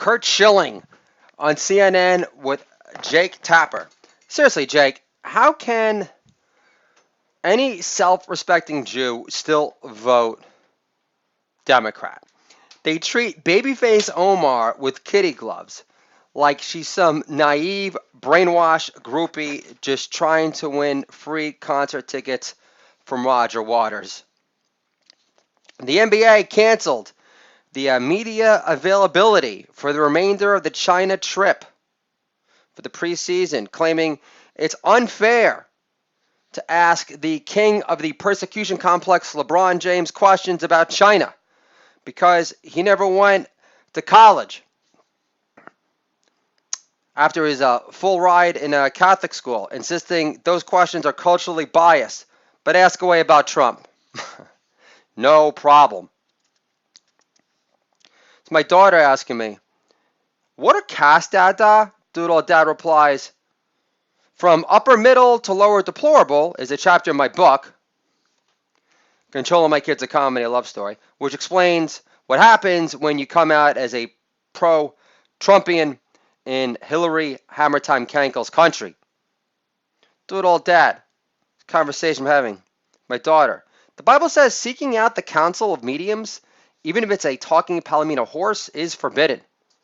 Kurt Schilling on CNN with Jake Tapper. Seriously, Jake, how can any self-respecting Jew still vote Democrat? They treat babyface Omar with kitty gloves like she's some naive, brainwashed groupie just trying to win free concert tickets from Roger Waters. The NBA canceled the media availability for the remainder of the China trip for the preseason, claiming it's unfair to ask the king of the persecution complex, LeBron James, questions about China because he never went to college after his full ride in a Catholic school, insisting those questions are culturally biased. But ask away about Trump. No problem. It's my daughter asking me, what are castes, Dada? Doodle Dad replies, from upper middle to lower deplorable is a chapter in my book, Controlling My Kids, a Comedy, a Love Story, which explains what happens when you come out as a pro-Trumpian in Hillary Hammer Time Kankel's country. Doodle Dad, conversation I'm having. My daughter. The Bible says seeking out the counsel of mediums, even if it's a talking palomino horse, is forbidden.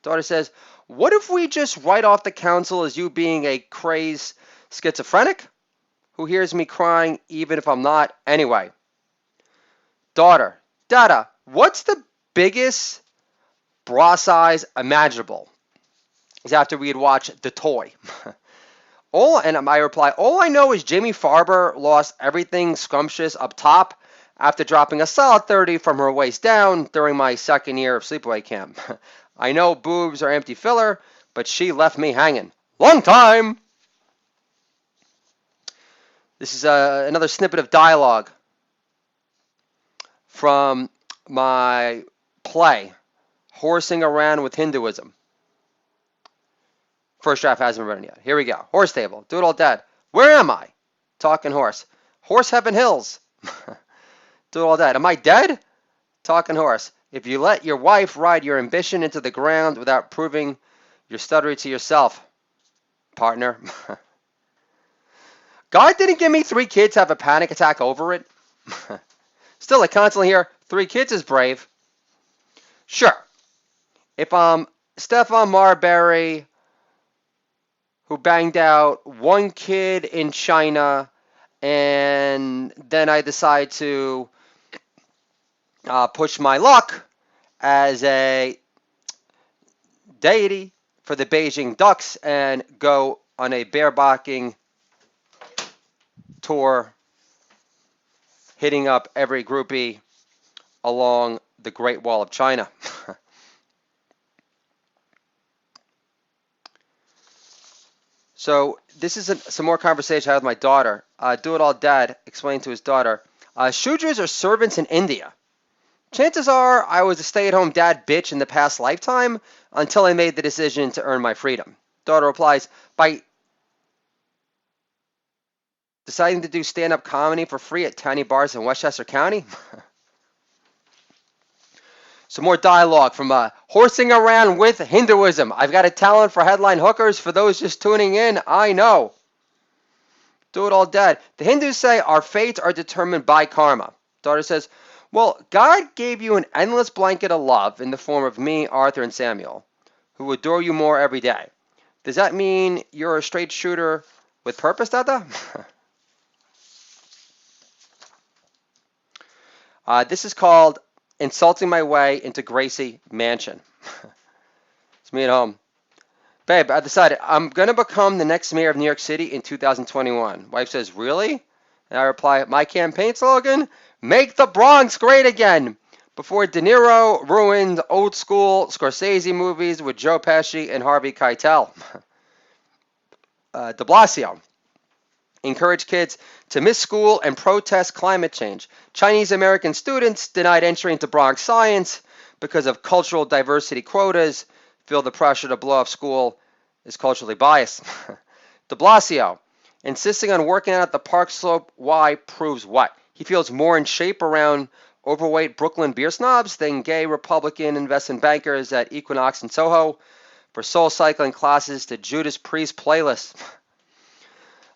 Daughter says, what if we just write off the counsel as you being a crazed schizophrenic who hears me crying even if I'm not anyway? Daughter, Dada, what's the biggest bra size imaginable? Is after we had watched The Toy. And I reply, all I know is Jamie Farber lost everything scrumptious up top after dropping a solid 30 from her waist down during my second year of sleepaway camp. I know boobs are empty filler, but she left me hanging. Long time! This is another snippet of dialogue from my play, Horsing Around with Hinduism. First draft hasn't been written yet. Here we go. Horse table. Do it all dead. Where am I? Talking horse. Horse Heaven Hills. Do it all dead. Am I dead? Talking horse. If you let your wife ride your ambition into the ground without proving your stuttery to yourself, partner. God didn't give me 3 kids to have a panic attack over it. Still, I constantly hear 3 kids is brave. Sure. If I'm Stefan Marbury, who banged out 1 kid in China, and then I decide to push my luck as a deity for the Beijing Ducks and go on a bear-backing tour, hitting up every groupie along the Great Wall of China. So this is some more conversation I had with my daughter. Do it all dad explained to his daughter, Shudras are servants in India. Chances are I was a stay-at-home dad bitch in the past lifetime until I made the decision to earn my freedom. Daughter replies, by deciding to do stand-up comedy for free at tiny bars in Westchester County. Some more dialogue from Horsing Around with Hinduism. I've got a talent for headline hookers. For those just tuning in, I know. Do it all dead. The Hindus say our fates are determined by karma. Daughter says, well, God gave you an endless blanket of love in the form of me, Arthur, and Samuel, who adore you more every day. Does that mean you're a straight shooter with purpose, Dada? This is called Insulting My Way into Gracie Mansion. It's me at home. Babe, I decided I'm going to become the next mayor of New York City in 2021. Wife says, really? And I reply, my campaign slogan, make the Bronx great again. Before De Niro ruined old school Scorsese movies with Joe Pesci and Harvey Keitel. De Blasio. Encourage kids to miss school and protest climate change. Chinese American students denied entry into Bronx Science because of cultural diversity quotas. Feel the pressure to blow up school is culturally biased. De Blasio. Insisting on working out at the Park Slope Y proves what? He feels more in shape around overweight Brooklyn beer snobs than gay Republican investment bankers at Equinox and Soho for soul cycling classes to Judas Priest playlists.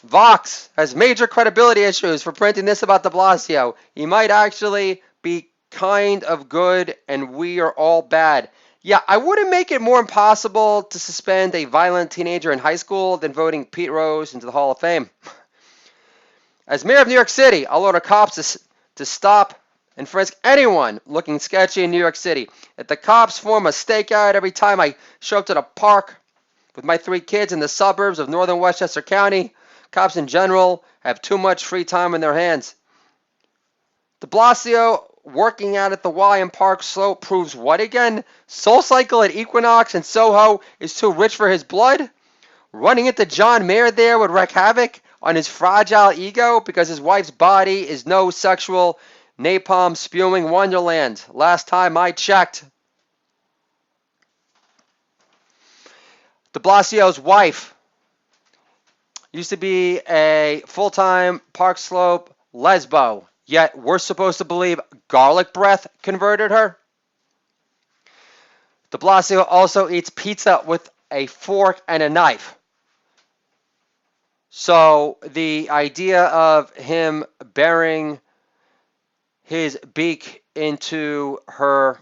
Vox has major credibility issues for printing this about de Blasio. He might actually be kind of good and we are all bad. Yeah, I wouldn't make it more impossible to suspend a violent teenager in high school than voting Pete Rose into the Hall of Fame. As mayor of New York City, I'll order cops to stop and frisk anyone looking sketchy in New York City. If the cops form a stakeout every time I show up to the park with my 3 kids in the suburbs of northern Westchester County, cops in general have too much free time in their hands. De Blasio working out at the Y and Park Slope proves what again? Soul Cycle at Equinox and Soho is too rich for his blood? Running into John Mayer there would wreak havoc on his fragile ego because his wife's body is no sexual napalm spewing wonderland. Last time I checked. De Blasio's wife used to be a full-time Park Slope lesbo, yet we're supposed to believe garlic breath converted her. De Blasio also eats pizza with a fork and a knife. So the idea of him burying his beak into her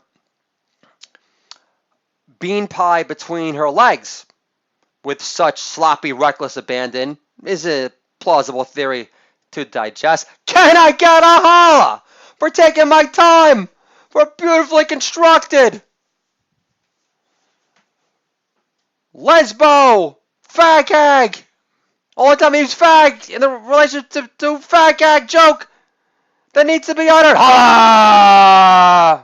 bean pie between her legs with such sloppy, reckless abandon is a plausible theory to digest. Can I get a holla for taking my time for beautifully constructed lesbo fag hag? Only time he used fag in the relationship to fag hag joke that needs to be uttered. Holla!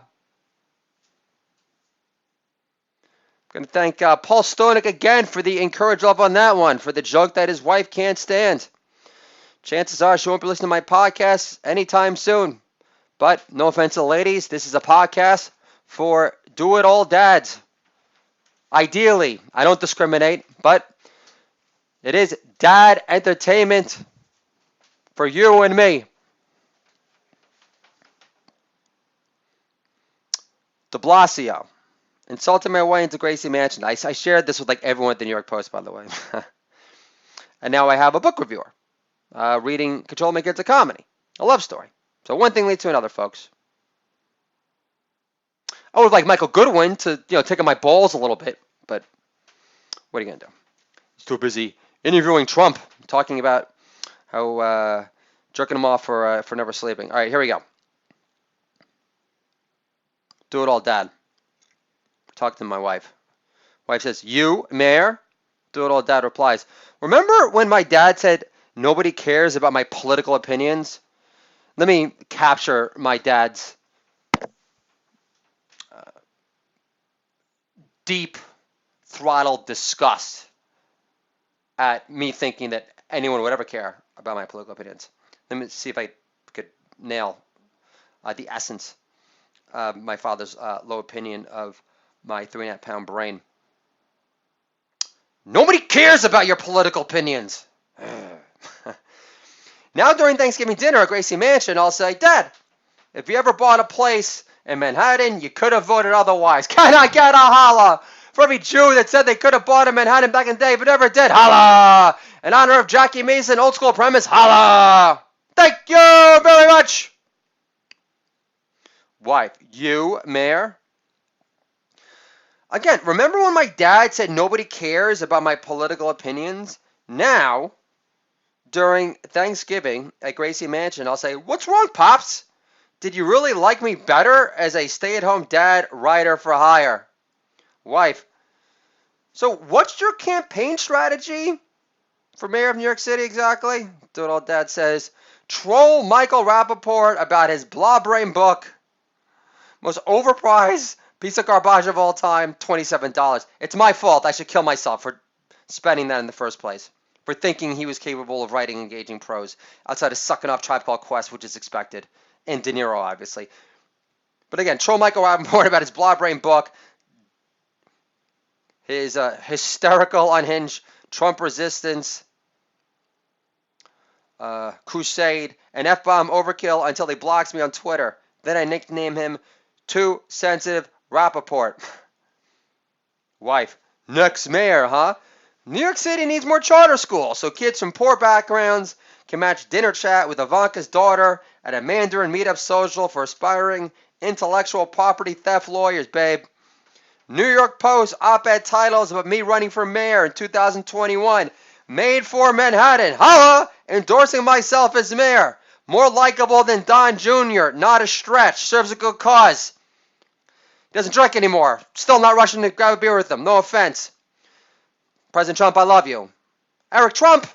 I'm going to thank Paul Stonik again for the encourage love on that one, for the joke that his wife can't stand. Chances are she won't be listening to my podcast anytime soon. But no offense to the ladies, this is a podcast for do-it-all dads. Ideally, I don't discriminate, but it is dad entertainment for you and me. De Blasio insulted my way into Gracie Mansion. I shared this with like everyone at the New York Post, by the way. And now I have a book reviewer reading Control Me Kids, a comedy, a love story. So one thing leads to another, folks. I would like Michael Goodwin to, take on my balls a little bit, but what are you gonna do? He's too busy interviewing Trump, talking about how jerking him off for never sleeping. All right, here we go. Do it all, Dad. Talk to my wife. Wife says, "You, Mayor?" Do it all, Dad replies, "Remember when my dad said nobody cares about my political opinions?" Let me capture my dad's deep throttled disgust at me thinking that anyone would ever care about my political opinions. Let me see if I could nail the essence of my father's low opinion of my 3.5-pound brain. Nobody cares about your political opinions. Now during Thanksgiving dinner at Gracie Mansion, I'll say, "Dad, if you ever bought a place in Manhattan, you could have voted otherwise. Can I get a holla for every Jew that said they could have bought in Manhattan back in the day but never did? Holla! In honor of Jackie Mason, old school premise, holla! Thank you very much." Wife, you, Mayor? Again, remember when my dad said nobody cares about my political opinions? Now, during Thanksgiving at Gracie Mansion, I'll say, "What's wrong, Pops? Did you really like me better as a stay-at-home dad writer for hire?" Wife, so what's your campaign strategy for mayor of New York City exactly? Do it all, Dad says, "Troll Michael Rappaport about his blah brain book. Most overpriced piece of garbage of all time, $27. It's my fault. I should kill myself for spending that in the first place. For thinking he was capable of writing engaging prose outside of sucking off Tribe Called Quest, which is expected. And De Niro, obviously. But again, troll Michael Rappaport about his blah brain book, his hysterical, unhinged Trump resistance crusade, and F-bomb overkill until he blocks me on Twitter. Then I nicknamed him Too Sensitive Rappaport. Wife, next mayor, huh? New York City needs more charter schools so kids from poor backgrounds can match dinner chat with Ivanka's daughter at a Mandarin meetup social for aspiring intellectual property theft lawyers, babe. New York Post op-ed titles about me running for mayor in 2021. Made for Manhattan. Holla! Endorsing myself as mayor. More likable than Don Jr. Not a stretch. Serves a good cause. He doesn't drink anymore. Still not rushing to grab a beer with him. No offense. President Trump, I love you. Eric Trump.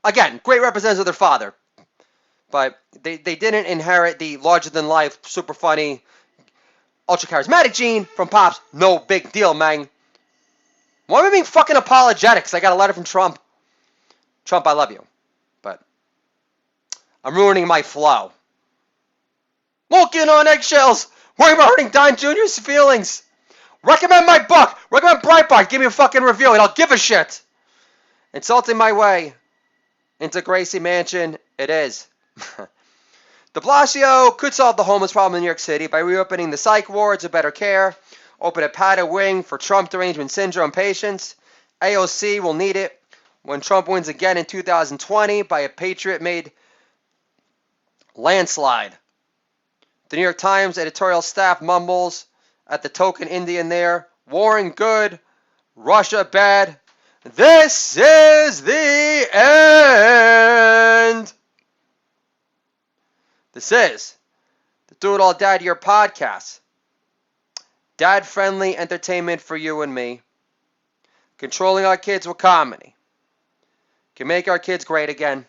Again, great representatives of their father. But they didn't inherit the larger-than-life, super funny, ultra-charismatic gene from Pops. No big deal, man. Why am I being fucking apologetic? 'Cause I got a letter from Trump. Trump, I love you. But I'm ruining my flow. Walking on eggshells. Worrying about hurting Don Jr.'s feelings. Recommend my book. Recommend Breitbart. Give me a fucking review and I'll give a shit. Insulting my way into Gracie Mansion. It is. De Blasio could solve the homeless problem in New York City by reopening the psych wards to better care, open a padded wing for Trump derangement syndrome patients. AOC will need it when Trump wins again in 2020 by a Patriot-made landslide. The New York Times editorial staff mumbles at the token Indian there. Warren good, Russia bad. This is the end. This is the Do It All Dad Year podcast. Dad-friendly entertainment for you and me. Controlling our kids with comedy. Can make our kids great again.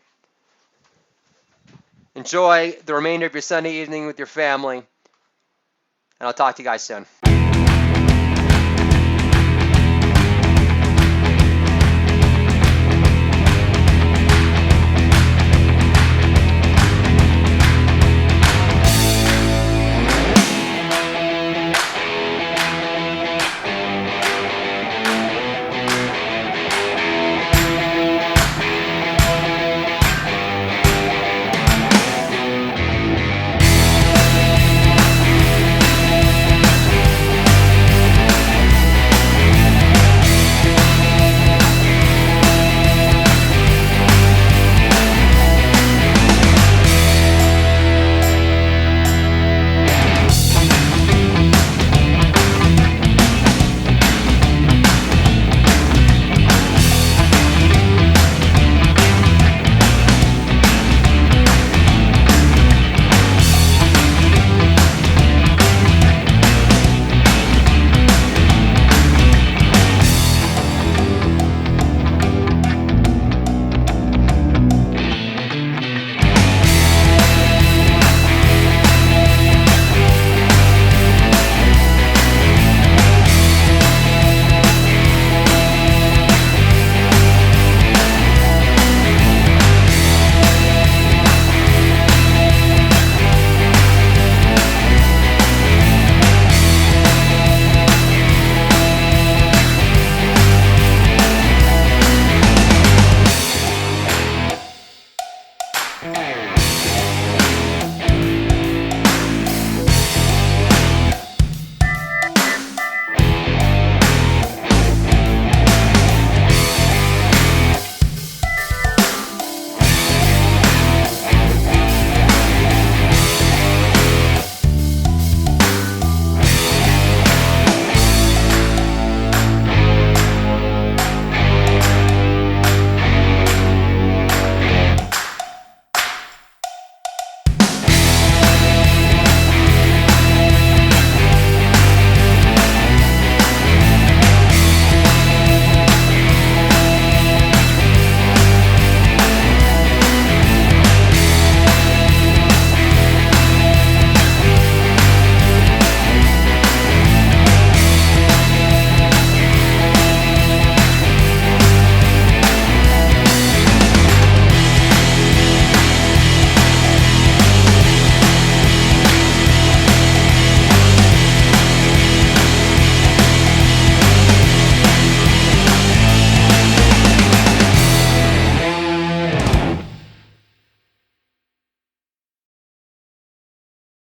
Enjoy the remainder of your Sunday evening with your family. And I'll talk to you guys soon.